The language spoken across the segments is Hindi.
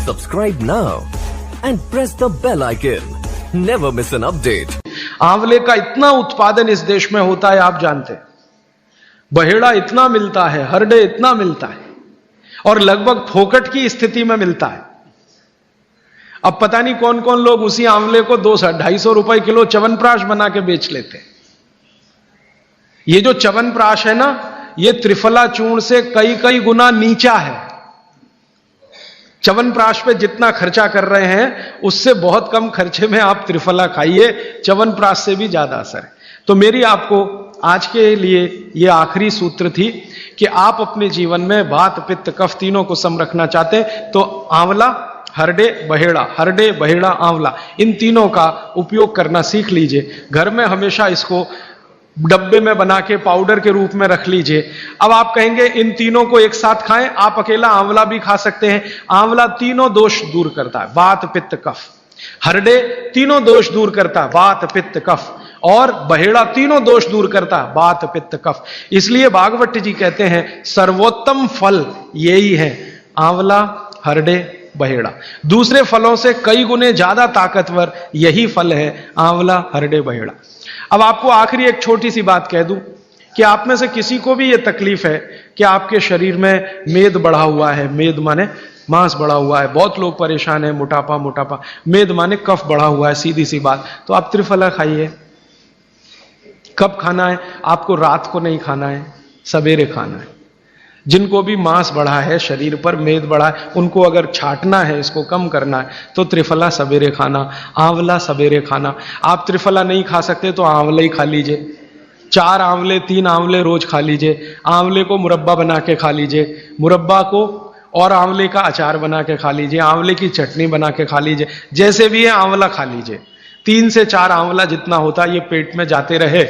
Subscribe now and press the bell icon. Never miss an update. आंवले का इतना उत्पादन इस देश में होता है, आप जानते हैं। बहेड़ा इतना मिलता है, हरडे इतना मिलता है और लगभग फोकट की स्थिति में मिलता है। अब पता नहीं कौन कौन लोग उसी आंवले को 200-250 रुपए किलो च्यवनप्राश बना के बेच लेते हैं। ये जो च्यवनप्राश है ना, ये त्रिफला चूर्ण से कई कई गुना नीचा है। च्यवनप्राश पे जितना खर्चा कर रहे हैं उससे बहुत कम खर्चे में आप त्रिफला खाइए, च्यवनप्राश से भी ज्यादा असर है। तो मेरी आपको आज के लिए ये आखिरी सूत्र थी कि आप अपने जीवन में वात पित्त कफ तीनों को सम रखना चाहते हैं तो आंवला, हरडे, बहेड़ा, आंवला, इन तीनों का उपयोग करना सीख लीजिए। घर में हमेशा इसको डब्बे में बना के पाउडर के रूप में रख लीजिए। अब आप कहेंगे इन तीनों को एक साथ खाएं, आप अकेला आंवला भी खा सकते हैं। आंवला तीनों दोष दूर करता है, वात पित्त कफ। हरडे तीनों दोष दूर करता है, वात पित्त कफ। और बहेड़ा तीनों दोष दूर करता है, वात पित्त कफ। इसलिए भागवत जी कहते हैं सर्वोत्तम फल यही है, आंवला, हरडे, बहेड़ा। दूसरे फलों से कई गुने ज्यादा ताकतवर यही फल है, आंवला, हरडे, बहेड़ा। अब आपको आखिरी एक छोटी सी बात कह दूं कि आप में से किसी को भी यह तकलीफ है कि आपके शरीर में मेद बढ़ा हुआ है, मेद माने मांस बढ़ा हुआ है, बहुत लोग परेशान है, मोटापा, मेद माने कफ बढ़ा हुआ है, सीधी सी बात। तो आप त्रिफला खाइए। कब खाना है? आपको रात को नहीं खाना है, सवेरे खाना है। जिनको भी मांस बढ़ा है, शरीर पर मेद बढ़ा है, उनको अगर छाटना है, इसको कम करना है तो त्रिफला सवेरे खाना, आंवला सवेरे खाना। आप त्रिफला नहीं खा सकते तो आंवला ही खा लीजिए। 4 आंवले 3 आंवले रोज खा लीजिए। आंवले को मुरब्बा बना के खा लीजिए, मुरब्बा को और आंवले का अचार बना के खा लीजिए, आंवले की चटनी बना के खा लीजिए। जैसे भी है आंवला खा लीजिए। 3 से 4 आंवला जितना होता है ये पेट में जाते रहे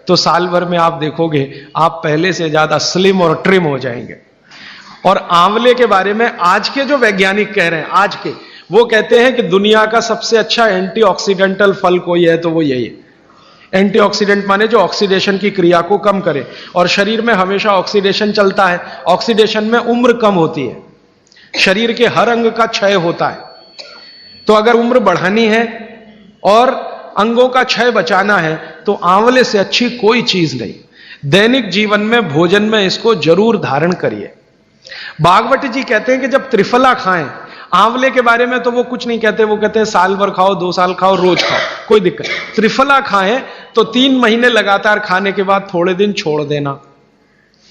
तो साल भर में आप देखोगे आप पहले से ज्यादा स्लिम और ट्रिम हो जाएंगे। और आंवले के बारे में आज के जो वैज्ञानिक कह रहे हैं, आज के, वो कहते हैं कि दुनिया का सबसे अच्छा एंटीऑक्सीडेंटल फल कोई है तो वो यही है। एंटीऑक्सीडेंट माने जो ऑक्सीडेशन की क्रिया को कम करे, और शरीर में हमेशा ऑक्सीडेशन चलता है। ऑक्सीडेशन में उम्र कम होती है, शरीर के हर अंग का क्षय होता है। तो अगर उम्र बढ़ानी है और अंगों का क्षय बचाना है तो आंवले से अच्छी कोई चीज नहीं। दैनिक जीवन में भोजन में इसको जरूर धारण करिए। भागवत जी कहते हैं कि जब त्रिफला खाएं, आंवले के बारे में तो वो कुछ नहीं कहते, वो कहते हैं साल भर खाओ, 2 साल खाओ, रोज खाओ, कोई दिक्कत। त्रिफला खाएं तो 3 महीने लगातार खाने के बाद थोड़े दिन छोड़ देना।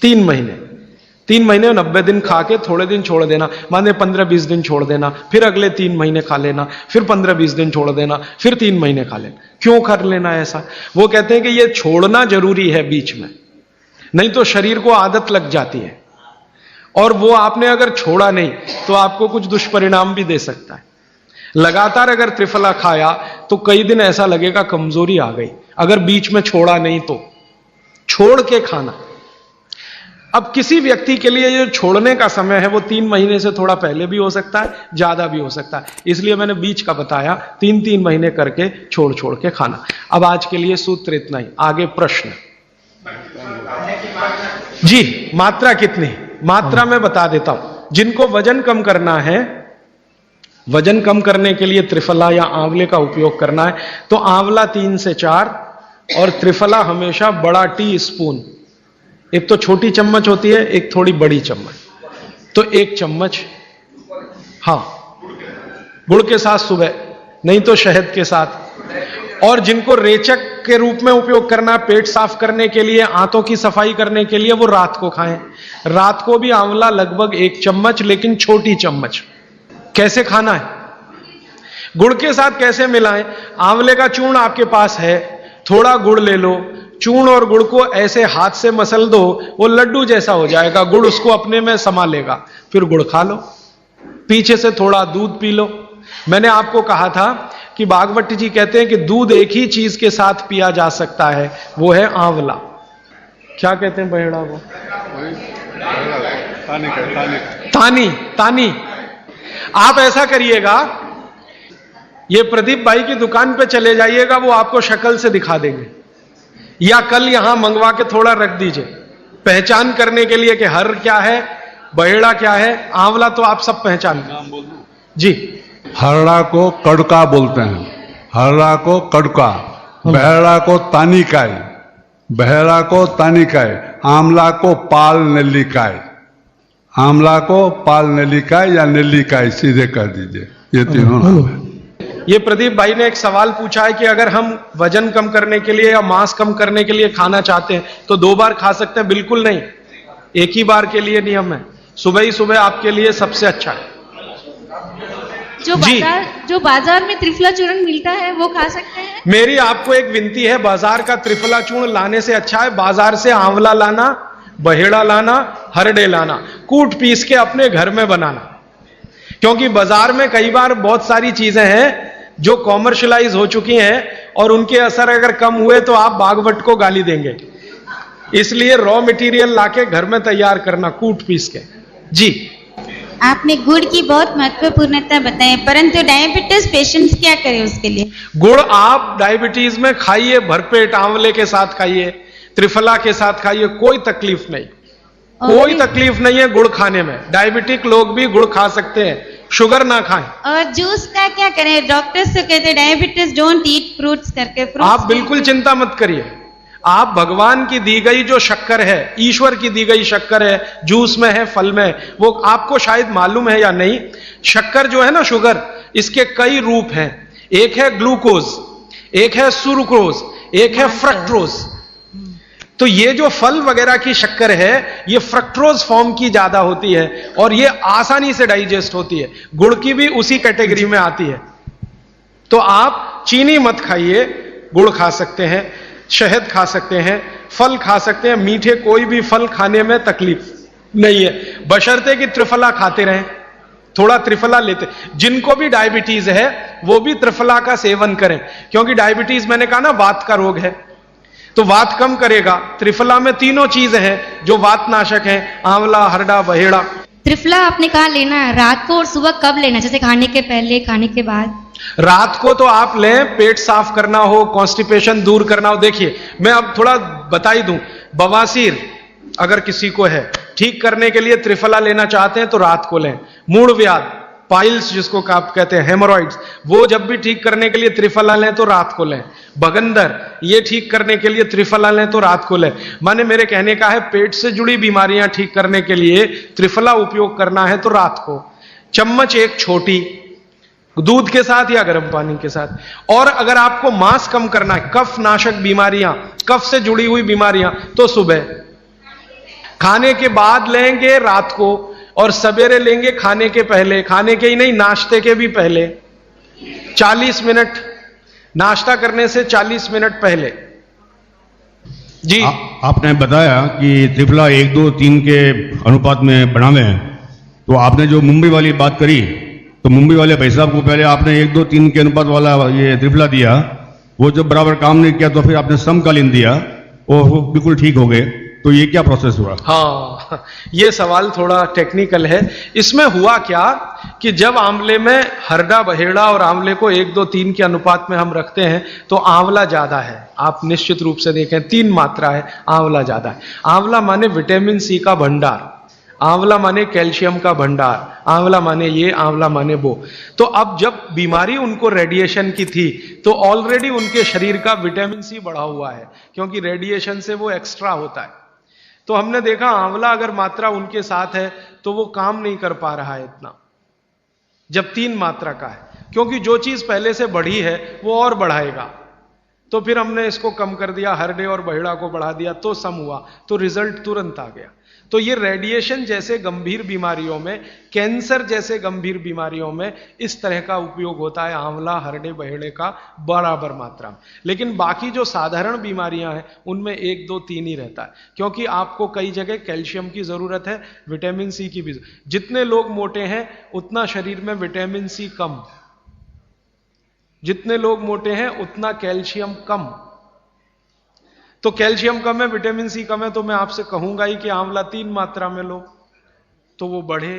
3 महीने 90 दिन खा के थोड़े दिन छोड़ देना, माने 15-20 दिन छोड़ देना, फिर अगले 3 महीने खा लेना, फिर 15-20 दिन छोड़ देना, फिर 3 महीने खा लेना। क्यों कर लेना ऐसा? वो कहते हैं कि ये छोड़ना जरूरी है बीच में, नहीं तो शरीर को आदत लग जाती है और वो आपने अगर छोड़ा नहीं तो आपको कुछ दुष्परिणाम भी दे सकता है। लगातार अगर त्रिफला खाया तो कई दिन ऐसा लगेगा कमजोरी आ गई, अगर बीच में छोड़ा नहीं तो। छोड़ के खाना। अब किसी व्यक्ति के लिए जो छोड़ने का समय है वो 3 महीने से थोड़ा पहले भी हो सकता है, ज्यादा भी हो सकता है, इसलिए मैंने बीच का बताया। 3-3 महीने करके छोड़ के खाना। अब आज के लिए सूत्र इतना ही, आगे प्रश्न जी। मात्रा कितनी? मात्रा में बता देता हूं। जिनको वजन कम करना है, वजन कम करने के लिए त्रिफला या आंवले का उपयोग करना है तो आंवला 3 से 4 और त्रिफला हमेशा बड़ा टी स्पून। एक तो छोटी चम्मच होती है, एक थोड़ी बड़ी चम्मच, तो 1 चम्मच। हाँ, गुड़ के साथ सुबह, नहीं तो शहद के साथ। और जिनको रेचक के रूप में उपयोग करना, पेट साफ करने के लिए, आंतों की सफाई करने के लिए, वो रात को खाएं। रात को भी आंवला लगभग 1 चम्मच, लेकिन छोटी चम्मच। कैसे खाना है? गुड़ के साथ कैसे मिलाएं? आंवले का चूर्ण आपके पास है, थोड़ा गुड़ ले लो, चूर्ण और गुड़ को ऐसे हाथ से मसल दो, वो लड्डू जैसा हो जाएगा, गुड़ उसको अपने में समा लेगा। फिर गुड़ खा लो, पीछे से थोड़ा दूध पी लो। मैंने आपको कहा था कि भागवत जी कहते हैं कि दूध एक ही चीज के साथ पिया जा सकता है, वो है आंवला। क्या कहते हैं बहेड़ा? वो तानी। आप ऐसा करिएगा, ये प्रदीप भाई की दुकान पे चले जाइएगा, वो आपको शक्ल से दिखा देंगे, या कल यहां मंगवा के थोड़ा रख दीजिए पहचान करने के लिए कि हर क्या है, बहेड़ा क्या है, आंवला तो आप सब पहचान। जी। हरड़ा को कड़का बोलते हैं, हरड़ा को कड़का, बहरा को तानिकाय, बहरा को तानिकाय, आंवला को पाल नेल्लिकाय, आंवला को पाल नेल्लिकाय या नेल्लिकाय सीधे कर दीजिए, ये तीनों नाम है। ये प्रदीप भाई ने एक सवाल पूछा है कि अगर हम वजन कम करने के लिए या मांस कम करने के लिए खाना चाहते हैं तो 2 बार खा सकते हैं? बिल्कुल नहीं, एक ही बार के लिए नियम है। सुबह ही सुबह आपके लिए सबसे अच्छा है। जो बाजार में त्रिफला चूर्ण मिलता है वो खा सकते हैं? मेरी आपको एक विनती है, बाजार का त्रिफला चूर्ण लाने से अच्छा है बाजार से आंवला लाना, बहेड़ा लाना, हरड़े लाना, कूट पीस के अपने घर में बनाना। क्योंकि बाजार में कई बार बहुत सारी चीजें हैं जो कॉमर्शलाइज हो चुकी हैं और उनके असर अगर कम हुए तो आप बागवट को गाली देंगे। इसलिए रॉ मटेरियल लाके घर में तैयार करना, कूट पीस के। जी। आपने गुड़ की बहुत महत्वपूर्णता बताई, परंतु डायबिटीज पेशेंट्स क्या करें उसके लिए? गुड़ आप डायबिटीज में खाइए, भरपेट आंवले के साथ खाइए, त्रिफला के साथ खाइए, कोई तकलीफ नहीं, कोई तकलीफ नहीं है गुड़ खाने में। डायबिटिक लोग भी गुड़ खा सकते हैं, शुगर ना खाएं। और जूस का क्या करें? डॉक्टर्स तो कहते हैं डायबिटीज डोंट ईट फ्रूट्स करके। फ्रूट्स आप बिल्कुल चिंता मत करिए, आप भगवान की दी गई जो शक्कर है, ईश्वर की दी गई शक्कर है, जूस में है, फल में है, वो आपको शायद मालूम है या नहीं। शक्कर जो है ना, शुगर, इसके कई रूप हैं। एक है ग्लूकोज, एक है सुक्रोज, एक है फ्रक्टोज। तो ये जो फल वगैरह की शक्कर है, ये फ्रक्टोज फॉर्म की ज्यादा होती है और ये आसानी से डाइजेस्ट होती है। गुड़ की भी उसी कैटेगरी में आती है। तो आप चीनी मत खाइए, गुड़ खा सकते हैं, शहद खा सकते हैं, फल खा सकते हैं। मीठे कोई भी फल खाने में तकलीफ नहीं है, बशर्ते कि त्रिफला खाते रहें, थोड़ा त्रिफला लेते। जिनको भी डायबिटीज है वो भी त्रिफला का सेवन करें, क्योंकि डायबिटीज मैंने कहा ना वात का रोग है, तो वात कम करेगा। त्रिफला में तीनों चीजें हैं जो वात नाशक हैं, आंवला, हरड़ा, बहेड़ा। त्रिफला आपने कहा लेना है, रात को और सुबह कब लेना? जैसे खाने के पहले, खाने के बाद? रात को तो आप लें, पेट साफ करना हो, कॉन्स्टिपेशन दूर करना हो। देखिए मैं अब थोड़ा बता ही दूं, बवासीर अगर किसी को है, ठीक करने के लिए त्रिफला लेना चाहते हैं तो रात को लें। मूड व्याध, पाइल्स जिसको आप कहते हैं, हेमोरॉइड्स, वो जब भी ठीक करने के लिए त्रिफला लें तो रात को लें। बगंदर, ये ठीक करने के लिए त्रिफला लें तो रात को लें। माने मेरे कहने का है, पेट से जुड़ी बीमारियां ठीक करने के लिए त्रिफला उपयोग करना है तो रात को। चम्मच एक छोटी, दूध के साथ या गर्म पानी के साथ। और अगर आपको मांस कम करना है, कफ नाशक बीमारियां, कफ से जुड़ी हुई बीमारियां, तो सुबह खाने के बाद लेंगे रात को, और सवेरे लेंगे खाने के पहले, खाने के ही नहीं नाश्ते के भी पहले 40 मिनट, नाश्ता करने से 40 मिनट पहले। जी। आपने बताया कि त्रिफला 1, 2, 3 के अनुपात में बनावे हैं, तो आपने जो मुंबई वाली बात करी, तो मुंबई वाले भाई साहब को पहले आपने 1, 2, 3 के अनुपात वाला ये त्रिफला दिया, वो जब बराबर काम नहीं किया तो फिर आपने समकालीन दिया और वो बिल्कुल ठीक हो गए। तो ये क्या प्रोसेस हुआ? हाँ, ये सवाल थोड़ा टेक्निकल है। इसमें हुआ क्या कि जब आंवले में हरड़ा, बहेड़ा और आंवले को 1, 2, 3 के अनुपात में हम रखते हैं तो आंवला ज्यादा है। आप निश्चित रूप से देखें, 3 मात्रा है, आंवला ज्यादा है। आंवला माने विटामिन सी का भंडार, आंवला माने कैल्शियम का भंडार, आंवला माने ये, आंवला माने वो। तो अब जब बीमारी उनको रेडिएशन की थी तो ऑलरेडी उनके शरीर का विटामिन सी बढ़ा हुआ है, क्योंकि रेडिएशन से वो एक्स्ट्रा होता है। तो हमने देखा आंवला अगर मात्रा उनके साथ है तो वो काम नहीं कर पा रहा है इतना, जब 3 मात्रा का है, क्योंकि जो चीज पहले से बढ़ी है वो और बढ़ाएगा। तो फिर हमने इसको कम कर दिया, हरडे और बहेड़ा को बढ़ा दिया, तो सम हुआ, तो रिजल्ट तुरंत आ गया। तो ये रेडिएशन जैसे गंभीर बीमारियों में, कैंसर जैसे गंभीर बीमारियों में इस तरह का उपयोग होता है आंवला, हरडे, बहेड़े का बराबर मात्रा में। लेकिन बाकी जो साधारण बीमारियां हैं उनमें 1, 2, 3 ही रहता है, क्योंकि आपको कई जगह कैल्शियम की जरूरत है, विटामिन सी की भी। जितने लोग मोटे हैं उतना शरीर में विटामिन सी कम, जितने लोग मोटे हैं उतना कैल्शियम कम। तो कैल्शियम कम है, विटामिन सी कम है, तो मैं आपसे कहूंगा ही कि आंवला 3 मात्रा में लो, तो वो बढ़े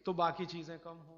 तो बाकी चीजें कम हो।